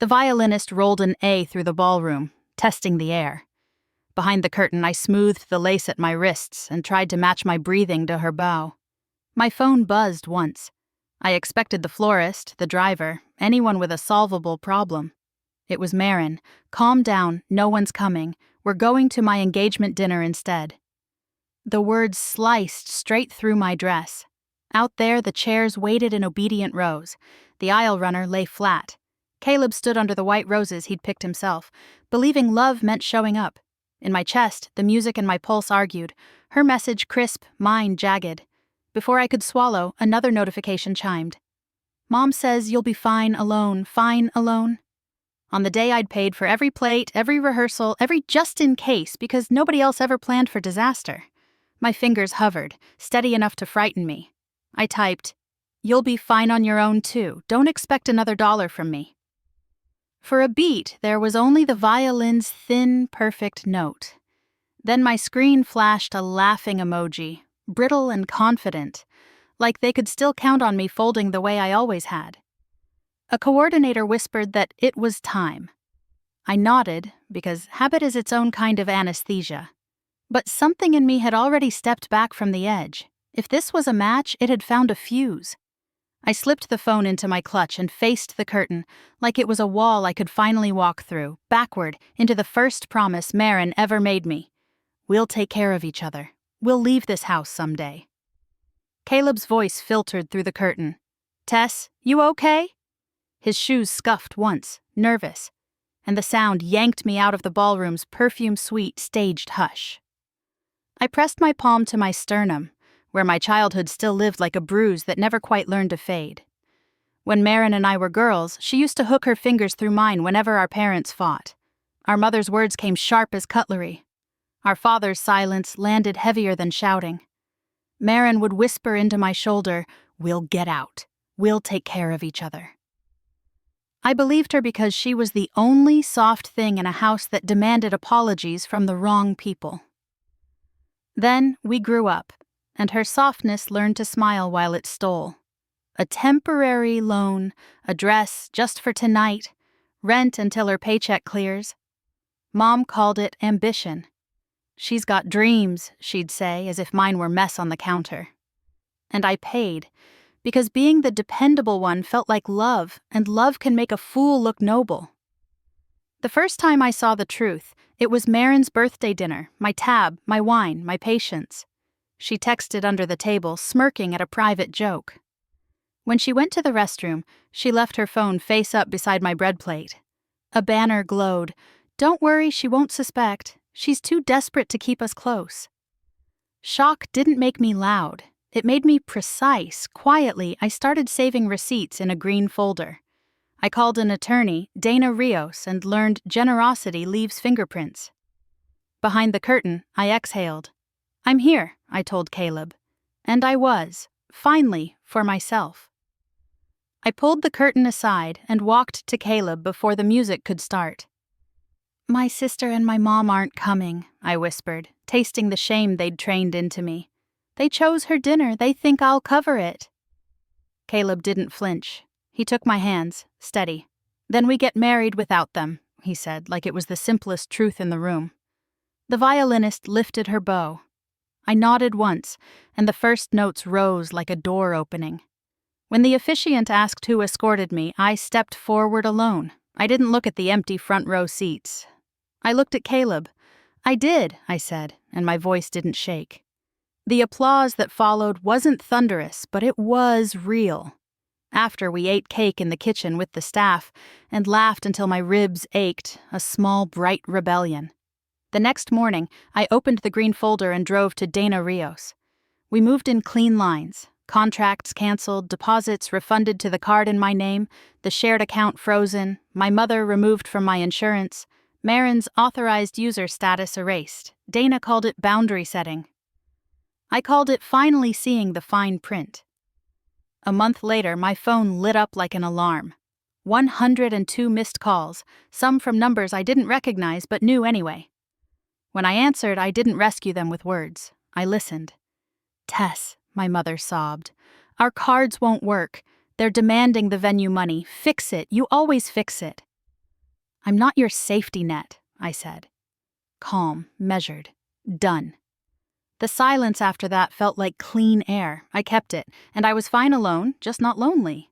The violinist rolled an A through the ballroom, testing the air. Behind the curtain, I smoothed the lace at my wrists and tried to match my breathing to her bow. My phone buzzed once. I expected the florist, the driver, anyone with a solvable problem. It was Marin. Calm down, no one's coming. We're going to my engagement dinner instead. The words sliced straight through my dress. Out there, the chairs waited in obedient rows. The aisle runner lay flat. Caleb stood under the white roses he'd picked himself, believing love meant showing up. In my chest, the music and my pulse argued, her message crisp, mine jagged. Before I could swallow, another notification chimed. Mom says you'll be fine alone, fine alone. On the day I'd paid for every plate, every rehearsal, every just in case, because nobody else ever planned for disaster. My fingers hovered, steady enough to frighten me. I typed, "You'll be fine on your own too. Don't expect another dollar from me." For a beat, there was only the violin's thin, perfect note. Then my screen flashed a laughing emoji, brittle and confident, like they could still count on me folding the way I always had. A coordinator whispered that it was time. I nodded, because habit is its own kind of anesthesia. But something in me had already stepped back from the edge. If this was a match, it had found a fuse. I slipped the phone into my clutch and faced the curtain, like it was a wall I could finally walk through, backward, into the first promise Marin ever made me. We'll take care of each other. We'll leave this house someday. Caleb's voice filtered through the curtain. Tess, you okay? His shoes scuffed once, nervous, and the sound yanked me out of the ballroom's perfume-sweet staged hush. I pressed my palm to my sternum, where my childhood still lived like a bruise that never quite learned to fade. When Marin and I were girls, she used to hook her fingers through mine whenever our parents fought. Our mother's words came sharp as cutlery. Our father's silence landed heavier than shouting. Marin would whisper into my shoulder, "We'll get out. We'll take care of each other." I believed her because she was the only soft thing in a house that demanded apologies from the wrong people. Then we grew up, and her softness learned to smile while it stole. A temporary loan, a dress just for tonight, rent until her paycheck clears. Mom called it ambition. She's got dreams, she'd say, as if mine were mess on the counter. And I paid, because being the dependable one felt like love, and love can make a fool look noble. The first time I saw the truth, it was Marin's birthday dinner, my tab, my wine, my patience. She texted under the table, smirking at a private joke. When she went to the restroom, she left her phone face up beside my bread plate. A banner glowed. Don't worry, she won't suspect. She's too desperate to keep us close. Shock didn't make me loud. It made me precise. Quietly, I started saving receipts in a green folder. I called an attorney, Dana Rios, and learned generosity leaves fingerprints. Behind the curtain, I exhaled. I'm here, I told Caleb. And I was, finally, for myself. I pulled the curtain aside and walked to Caleb before the music could start. My sister and my mom aren't coming, I whispered, tasting the shame they'd trained into me. They chose her dinner, they think I'll cover it. Caleb didn't flinch. He took my hands, steady. Then we get married without them, he said, like it was the simplest truth in the room. The violinist lifted her bow. I nodded once, and the first notes rose like a door opening. When the officiant asked who escorted me, I stepped forward alone. I didn't look at the empty front row seats. I looked at Caleb. I did, I said, and my voice didn't shake. The applause that followed wasn't thunderous, but it was real. After we ate cake in the kitchen with the staff and laughed until my ribs ached, a small, bright rebellion. The next morning, I opened the green folder and drove to Dana Rios. We moved in clean lines. Contracts canceled, deposits refunded to the card in my name, the shared account frozen, my mother removed from my insurance, Marin's authorized user status erased. Dana called it boundary setting. I called it finally seeing the fine print. A month later, my phone lit up like an alarm. 102 missed calls, some from numbers I didn't recognize but knew anyway. When I answered, I didn't rescue them with words. I listened. Tess, my mother sobbed. Our cards won't work. They're demanding the venue money. Fix it. You always fix it. I'm not your safety net, I said. Calm, measured, done. The silence after that felt like clean air. I kept it, and I was fine alone, just not lonely.